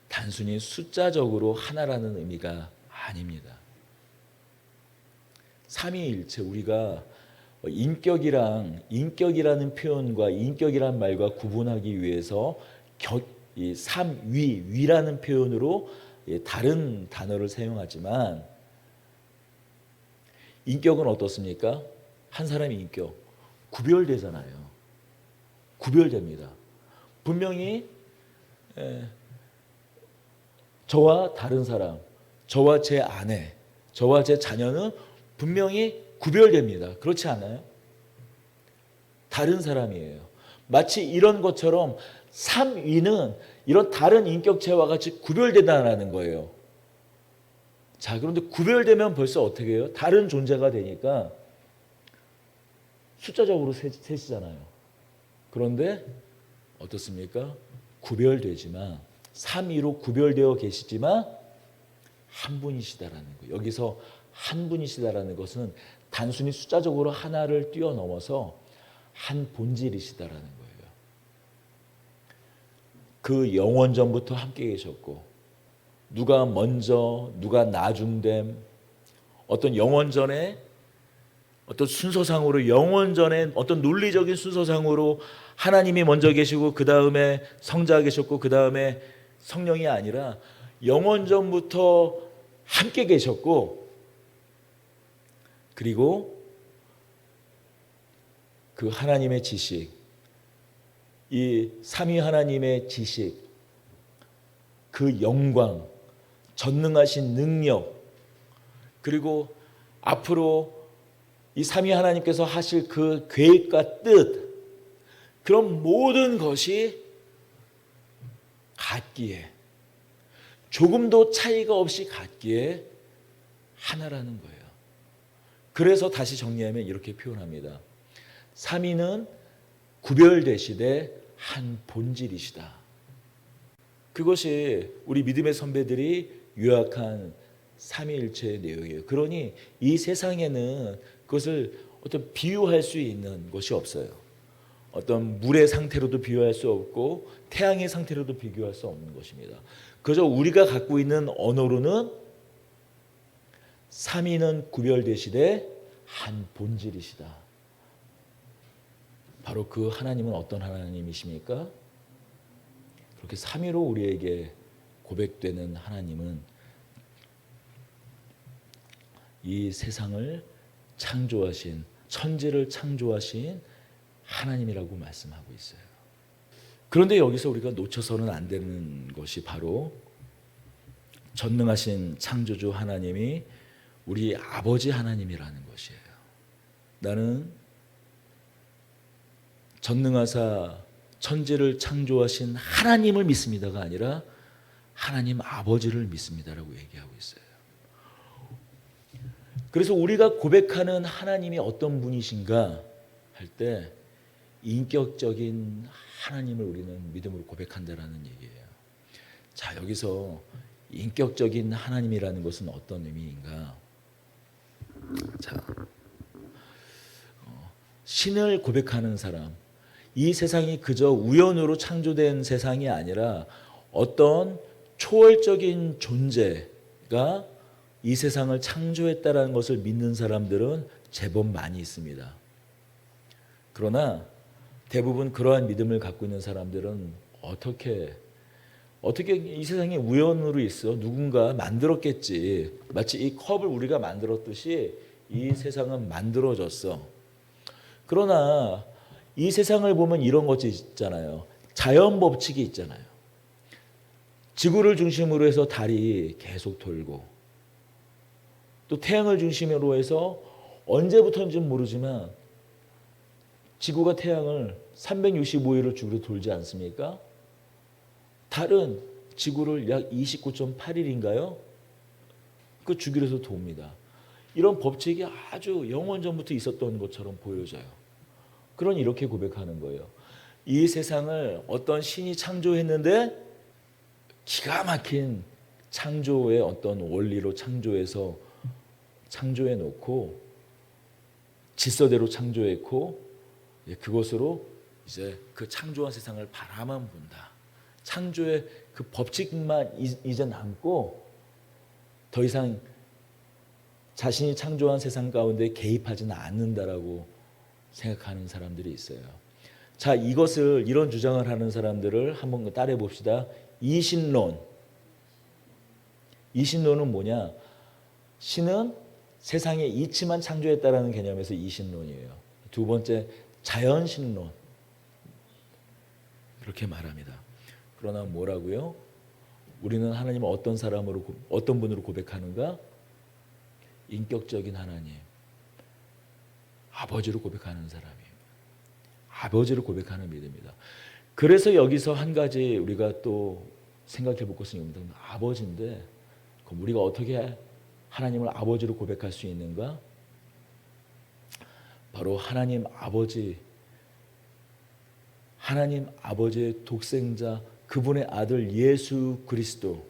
단순히 숫자적으로 하나라는 의미가 아닙니다. 삼위일체, 우리가 인격이라는 표현과 인격이라는 말과 구분하기 위해서 이 위라는 표현으로 다른 단어를 사용하지만, 인격은 어떻습니까? 한 사람의 인격 구별되잖아요. 구별됩니다. 분명히 저와 다른 사람, 저와 제 아내, 저와 제 자녀는 분명히 구별됩니다. 그렇지 않아요? 다른 사람이에요. 마치 이런 것처럼 삼위는 이런 다른 인격체와 같이 구별된다는 거예요. 자, 그런데 구별되면 벌써 어떻게 해요? 다른 존재가 되니까 숫자적으로 셋이잖아요. 그런데 어떻습니까? 구별되지만, 삼위로 구별되어 계시지만 한 분이시다라는 거예요. 여기서 한 분이시다라는 것은 단순히 숫자적으로 하나를 뛰어넘어서 한 본질이시다라는 거예요. 그 영원전부터 함께 계셨고, 누가 먼저 누가 나중됨, 어떤 영원전에 어떤 순서상으로, 영원전에 어떤 논리적인 순서상으로 하나님이 먼저 계시고 그 다음에 성자가 계셨고 그 다음에 성령이 아니라 영원전부터 함께 계셨고, 그리고 그 하나님의 지식, 이 삼위 하나님의 지식, 그 영광, 전능하신 능력, 그리고 앞으로 이 삼위 하나님께서 하실 그 계획과 뜻, 그런 모든 것이 같기에, 조금도 차이가 없이 같기에 하나라는 거예요. 그래서 다시 정리하면 이렇게 표현합니다. 삼위는 구별되시되 한 본질이시다. 그것이 우리 믿음의 선배들이 요약한 삼위일체의 내용이에요. 그러니 이 세상에는 그것을 어떤 비유할 수 있는 것이 없어요. 어떤 물의 상태로도 비유할 수 없고 태양의 상태로도 비교할 수 없는 것입니다. 그저 우리가 갖고 있는 언어로는 삼위는 구별되시되 한 본질이시다. 바로 그 하나님은 어떤 하나님이십니까? 그렇게 삼위로 우리에게 고백되는 하나님은 이 세상을 창조하신, 천지를 창조하신 하나님이라고 말씀하고 있어요. 그런데 여기서 우리가 놓쳐서는 안 되는 것이 바로 전능하신 창조주 하나님이 우리 아버지 하나님이라는 것이에요. 나는 전능하사 천지를 창조하신 하나님을 믿습니다가 아니라 하나님 아버지를 믿습니다라고 얘기하고 있어요. 그래서 우리가 고백하는 하나님이 어떤 분이신가 할 때 인격적인 하나님을 우리는 믿음으로 고백한다라는 얘기예요. 자, 여기서 인격적인 하나님이라는 것은 어떤 의미인가? 자, 신을 고백하는 사람, 이 세상이 그저 우연으로 창조된 세상이 아니라 어떤 초월적인 존재가 이 세상을 창조했다라는 것을 믿는 사람들은 제법 많이 있습니다. 그러나 대부분 그러한 믿음을 갖고 있는 사람들은 어떻게 이 세상이 우연으로 있어? 누군가 만들었겠지. 마치 이 컵을 우리가 만들었듯이 이 세상은 만들어졌어. 그러나 이 세상을 보면 이런 것이 있잖아요. 자연 법칙이 있잖아요. 지구를 중심으로 해서 달이 계속 돌고 또 태양을 중심으로 해서 언제부터인지는 모르지만 지구가 태양을 365일을 주기로 돌지 않습니까? 달은 지구를 약 29.8일인가요? 그 주기로 해서 돕니다. 이런 법칙이 아주 영원 전부터 있었던 것처럼 보여져요. 그러니 이렇게 고백하는 거예요. 이 세상을 어떤 신이 창조했는데 기가 막힌 창조의 어떤 원리로 창조해서 창조해 놓고 질서대로 창조했고 그것으로 이제 그 창조한 세상을 바라만 본다. 창조의 그 법칙만 이제 남고 더 이상 자신이 창조한 세상 가운데 개입하지는 않는다라고 생각하는 사람들이 있어요. 자, 이런 주장을 하는 사람들을 한번 따라해 봅시다. 이신론. 이신론은 뭐냐? 신은 세상의 이치만 창조했다라는 개념에서 이신론이에요. 두 번째, 자연신론. 그렇게 말합니다. 그러나 뭐라고요? 우리는 하나님을 어떤 분으로 고백하는가? 인격적인 하나님. 아버지로 고백하는 사람이에요. 아버지를 고백하는 믿음이다. 그래서 여기서 한 가지 우리가 또 생각해 볼 것은 있습니다. 아버지인데 그럼 우리가 어떻게 하나님을 아버지로 고백할 수 있는가? 바로 하나님 아버지의 독생자 그분의 아들 예수 그리스도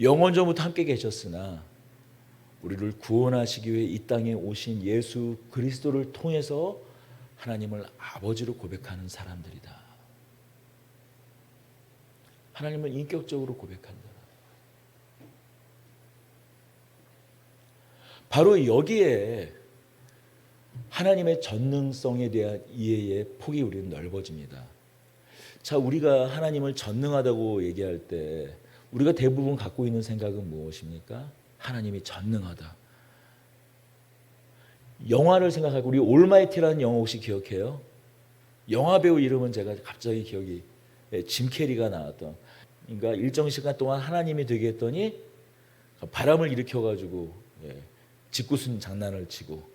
영원 전부터 함께 계셨으나 우리를 구원하시기 위해 이 땅에 오신 예수 그리스도를 통해서 하나님을 아버지로 고백하는 사람들이다. 하나님을 인격적으로 고백한다. 바로 여기에 하나님의 전능성에 대한 이해의 폭이 우리는 넓어집니다. 자, 우리가 하나님을 전능하다고 얘기할 때 우리가 대부분 갖고 있는 생각은 무엇입니까? 하나님이 전능하다. 영화를 생각하고 우리 올마이티라는 영화 혹시 기억해요? 영화 배우 이름은 제가 갑자기 기억이 짐 캐리가 나왔던 그러니까 일정 시간 동안 하나님이 되게 했더니 바람을 일으켜가지고 짓궂은 장난을 치고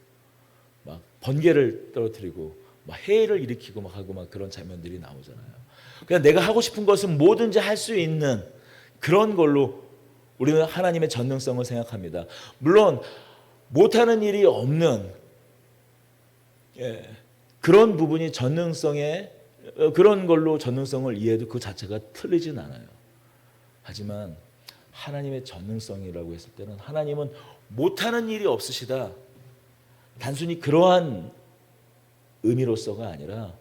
막 번개를 떨어뜨리고 막 해를 일으키고 막 하고 막 그런 장면들이 나오잖아요. 그냥 내가 하고 싶은 것은 뭐든지 할 수 있는 그런 걸로 우리는 하나님의 전능성을 생각합니다. 물론 못하는 일이 없는 그런 부분이 전능성에 그런 걸로 전능성을 이해해도 그 자체가 틀리진 않아요. 하지만 하나님의 전능성이라고 했을 때는 하나님은 못하는 일이 없으시다. 단순히 그러한 의미로서가 아니라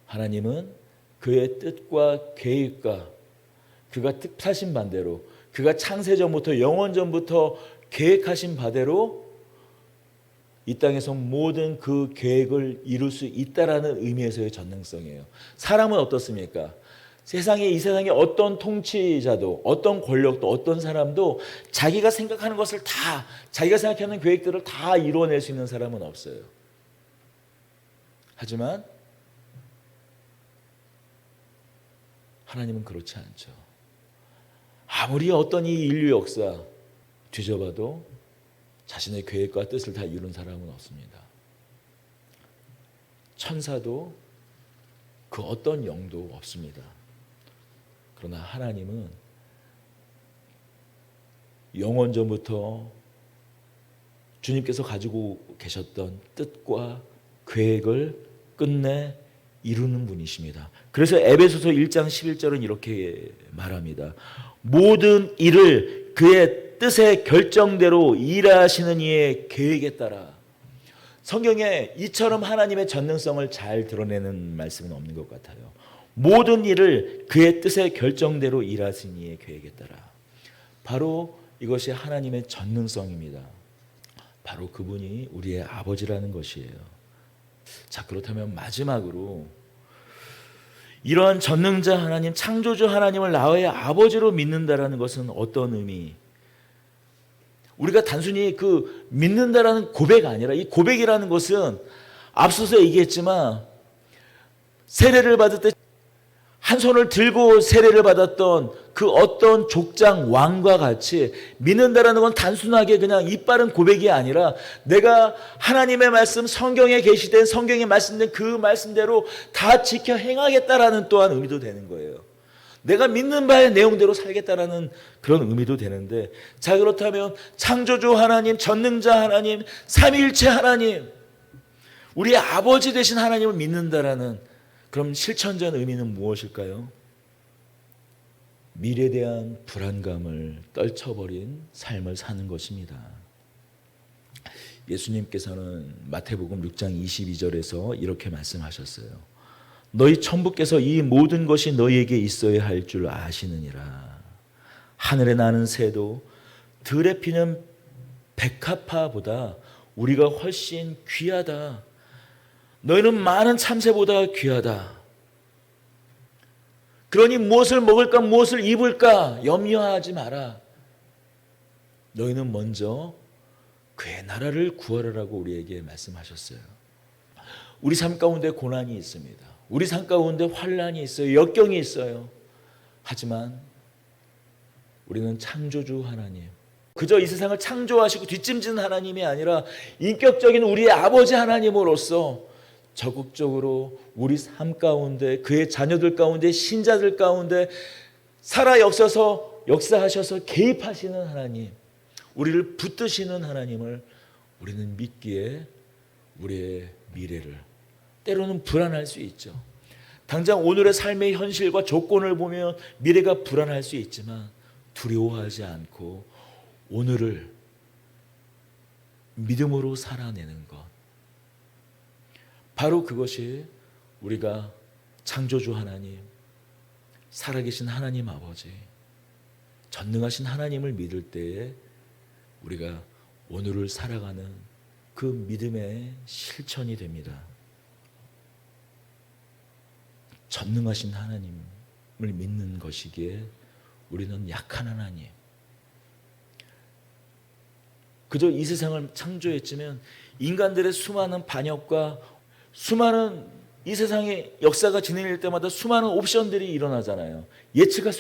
하나님은 그의 뜻과 계획과 그가 뜻하신 바대로 그가 창세전부터 영원전부터 계획하신 바대로 이 땅에서 모든 그 계획을 이룰 수 있다라는 의미에서의 전능성이에요. 사람은 어떻습니까? 이 세상에 어떤 통치자도 어떤 권력도 어떤 사람도 자기가 생각하는 것을 다 자기가 생각하는 계획들을 다 이루어낼 수 있는 사람은 없어요. 하지만 하나님은 그렇지 않죠. 아무리 어떤 이 인류 역사 뒤져봐도 자신의 계획과 뜻을 다 이룬 사람은 없습니다. 천사도 그 어떤 영도 없습니다. 그러나 하나님은 영원전부터 주님께서 가지고 계셨던 뜻과 계획을 끝내 이루는 분이십니다. 그래서 에베소서 1장 11절은 이렇게 말합니다. 모든 일을 그의 뜻의 결정대로 일하시는 이의 계획에 따라. 성경에 이처럼 하나님의 전능성을 잘 드러내는 말씀은 없는 것 같아요. 모든 일을 그의 뜻의 결정대로 일하시는 이의 계획에 따라. 바로 이것이 하나님의 전능성입니다. 바로 그분이 우리의 아버지라는 것이에요. 자, 그렇다면 마지막으로 이러한 전능자 하나님, 창조주 하나님을 나의 아버지로 믿는다라는 것은 어떤 의미? 우리가 단순히 그 믿는다라는 고백 아니라 이 고백이라는 것은 앞서서 얘기했지만 세례를 받을 때 한 손을 들고 세례를 받았던 그 어떤 족장 왕과 같이 믿는다라는 건 단순하게 그냥 입 바른 고백이 아니라 내가 하나님의 말씀, 성경에 게시된 성경에 말씀된 그 말씀대로 다 지켜 행하겠다라는 또한 의미도 되는 거예요. 내가 믿는 바의 내용대로 살겠다라는 그런 의미도 되는데, 자, 그렇다면 창조주 하나님, 전능자 하나님, 삼위일체 하나님, 우리의 아버지 되신 하나님을 믿는다라는 그럼 실천적 의미는 무엇일까요? 미래에 대한 불안감을 떨쳐버린 삶을 사는 것입니다. 예수님께서는 마태복음 6장 22절에서 이렇게 말씀하셨어요. 너희 천부께서 이 모든 것이 너희에게 있어야 할 줄 아시느니라. 하늘에 나는 새도 들에 피는 백합화보다 우리가 훨씬 귀하다. 너희는 많은 참새보다 귀하다. 그러니 무엇을 먹을까 무엇을 입을까 염려하지 마라. 너희는 먼저 그의 나라를 구하라라고 우리에게 말씀하셨어요. 우리 삶 가운데 고난이 있습니다. 우리 삶 가운데 환난이 있어요. 역경이 있어요. 하지만 우리는 창조주 하나님, 그저 이 세상을 창조하시고 뒷짐지는 하나님이 아니라 인격적인 우리의 아버지 하나님으로서 적극적으로 우리 삶 가운데 그의 자녀들 가운데 신자들 가운데 살아 역사하셔서 개입하시는 하나님, 우리를 붙드시는 하나님을 우리는 믿기에 우리의 미래를 때로는 불안할 수 있죠. 당장 오늘의 삶의 현실과 조건을 보면 미래가 불안할 수 있지만 두려워하지 않고 오늘을 믿음으로 살아내는 것, 바로 그것이 우리가 창조주 하나님, 살아계신 하나님 아버지, 전능하신 하나님을 믿을 때에 우리가 오늘을 살아가는 그 믿음의 실천이 됩니다. 전능하신 하나님을 믿는 것이기에 우리는 약한 하나님, 그저 이 세상을 창조했지만 인간들의 수많은 반역과 수많은 이 세상의 역사가 진행될 때마다 수많은 옵션들이 일어나잖아요.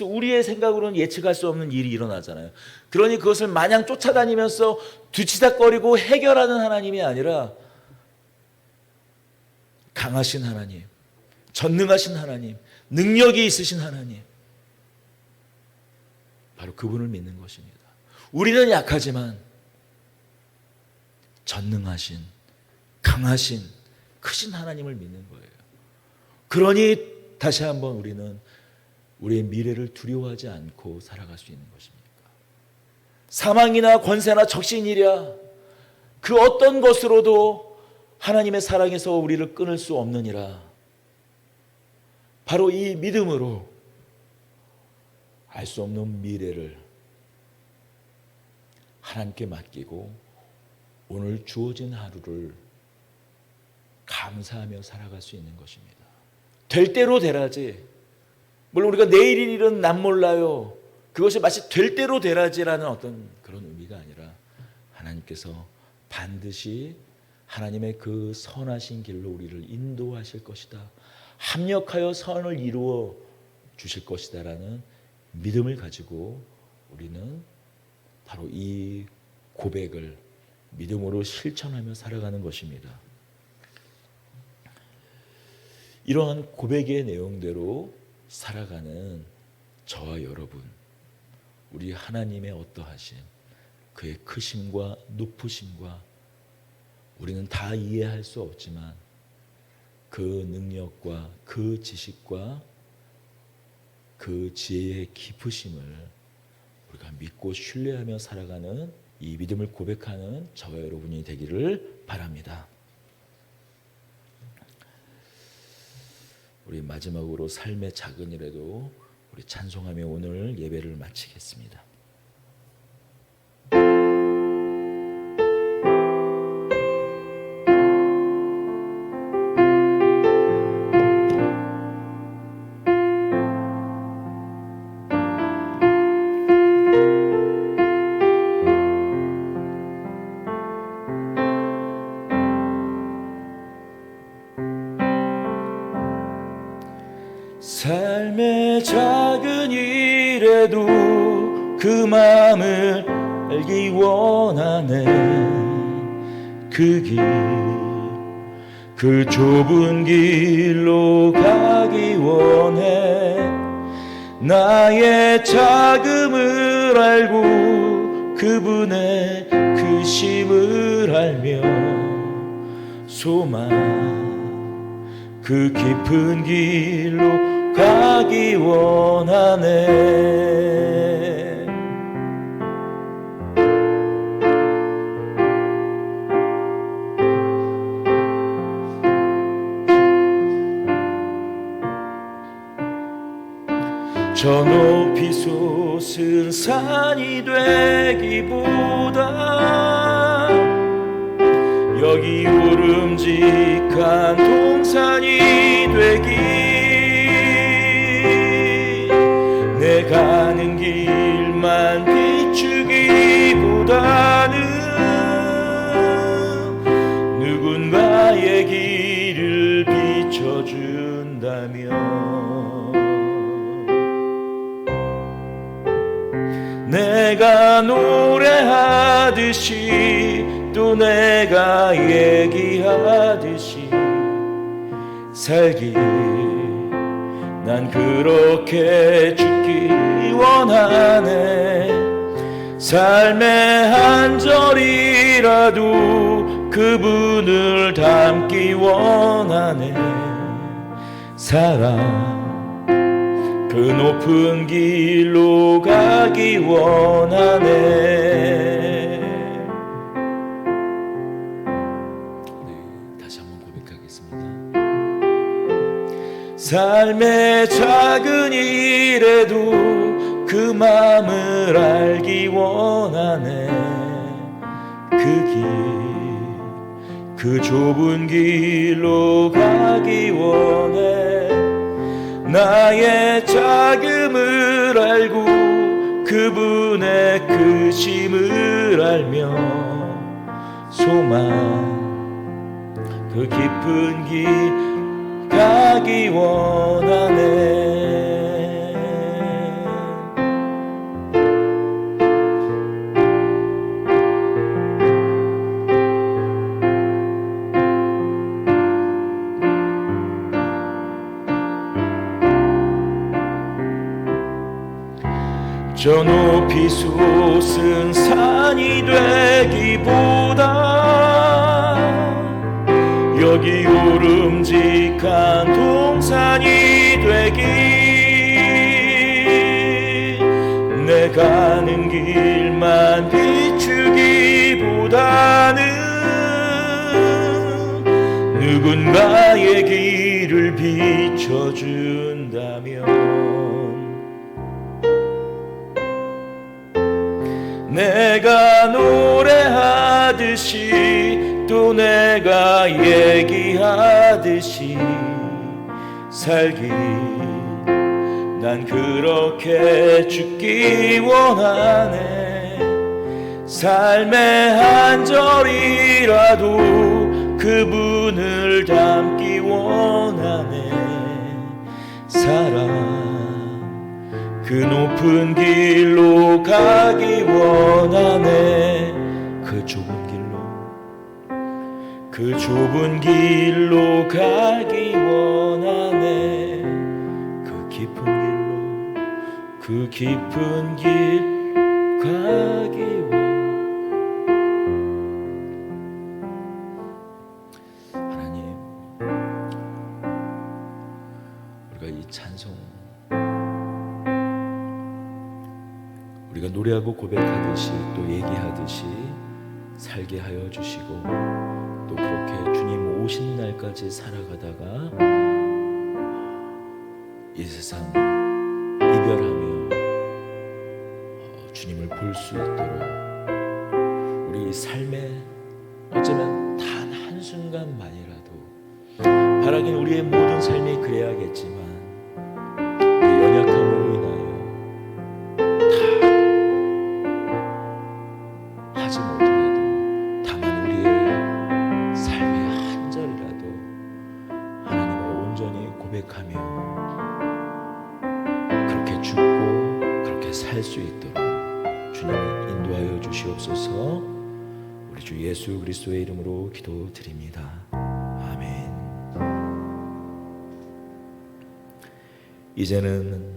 우리의 생각으로는 예측할 수 없는 일이 일어나잖아요. 그러니 그것을 마냥 쫓아다니면서 뒤치다거리고 해결하는 하나님이 아니라 강하신 하나님, 전능하신 하나님, 능력이 있으신 하나님, 바로 그분을 믿는 것입니다. 우리는 약하지만 전능하신, 강하신, 크신 하나님을 믿는 거예요. 그러니 다시 한번 우리는 우리의 미래를 두려워하지 않고 살아갈 수 있는 것입니다. 사망이나 권세나 적신이랴 그 어떤 것으로도 하나님의 사랑에서 우리를 끊을 수 없느니라. 바로 이 믿음으로 알 수 없는 미래를 하나님께 맡기고 오늘 주어진 하루를 감사하며 살아갈 수 있는 것입니다. 될 대로 되라지. 물론 우리가 내일 일은 난 몰라요. 그것이 마치 될 대로 되라지라는 어떤 그런 의미가 아니라 하나님께서 반드시 하나님의 그 선하신 길로 우리를 인도하실 것이다. 합력하여 선을 이루어 주실 것이다라는 믿음을 가지고 우리는 바로 이 고백을 믿음으로 실천하며 살아가는 것입니다. 이러한 고백의 내용대로 살아가는 저와 여러분, 우리 하나님의 어떠하심, 그의 크심과 높으심과 우리는 다 이해할 수 없지만 그 능력과 그 지식과 그 지혜의 깊으심을 우리가 믿고 신뢰하며 살아가는 이 믿음을 고백하는 저와 여러분이 되기를 바랍니다. 우리 마지막으로 삶의 작은 일에도 우리 찬송하며 오늘 예배를 마치겠습니다. 삶의 작은 일에도 그 마음을 알기 원하네. 그 길, 그 좁은 길로 가기 원해. 나의 작음을 알고 그분의 크심을 알며 소망 그 깊은 길로 가기 원하네. 저 높이 솟은 산이 되기보다 여기 오름직한 동산이 되기. 내 가는 길만 비추기보다는 누군가의 길을 비춰준다면 내가 노래하듯이 또 내가 얘기하듯이 살기 난 그렇게 죽기 원하네. 삶의 한 절이라도 그분을 닮기 원하네. 사랑 그 높은 길로 가기 원하네. 다시 한번 고백하겠습니다. 삶의 작은 일에도 그 마음을 알기 원하네. 그 길, 그 좁은 길로 가기 원해. 나의 작음을 알고 그분의 크심을 알며 소망 그 깊은 길 가기 원하네. 저 높이 솟은 산이 되기보다 여기 오름직한 동산이 되기, 내 가는 길만 비추기보다는 누군가의 길을 비춰준다면 내가 노래하듯이 또 내가 얘기하듯이 살기, 난 그렇게 죽기 원하네. 삶의 한 절이라도 그분을 닮기 원하네. 사랑, 그 높은 길로 가기 원하네. 그 좁은 길로 가기 원하네. 그 깊은 길 가기 원하네. 찬송, 우리가 노래하고 고백하듯이 또 얘기하듯이 살게 하여 주시고, 또 그렇게 주님 오신 날까지 살아가다가 이 세상 이별하며 주님을 볼 수 있도록 우리 삶에 어쩌면 단 한순간만이라도, 바라긴 우리의 모든 삶이 그래야겠지만 연약함으로 인하여 다 하지 못해도 다만 우리의 삶의 한 절이라도 하나님을 온전히 고백하며 그렇게 죽고 그렇게 살 수 있도록 주님이 인도하여 주시옵소서. 우리 주 예수 그리스도의 이름으로 기도드립니다. 아멘. 이제는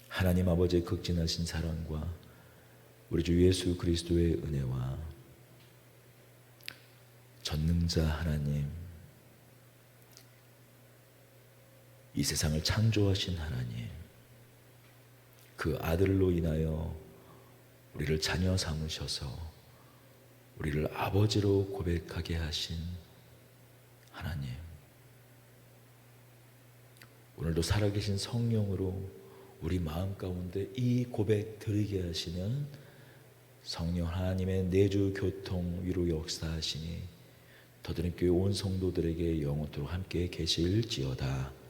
하나님 아버지의 극진하신 사랑과 우리 주 예수 그리스도의 은혜와 전능자 하나님, 이 세상을 창조하신 하나님, 그 아들로 인하여 우리를 자녀 삼으셔서 우리를 아버지로 고백하게 하신 하나님, 오늘도 살아계신 성령으로 우리 마음 가운데 이 고백 드리게 하시는 성령 하나님의 내주 교통 위로 역사하시니 더드림 교회 온 성도들에게 영원토록 함께 계실지어다.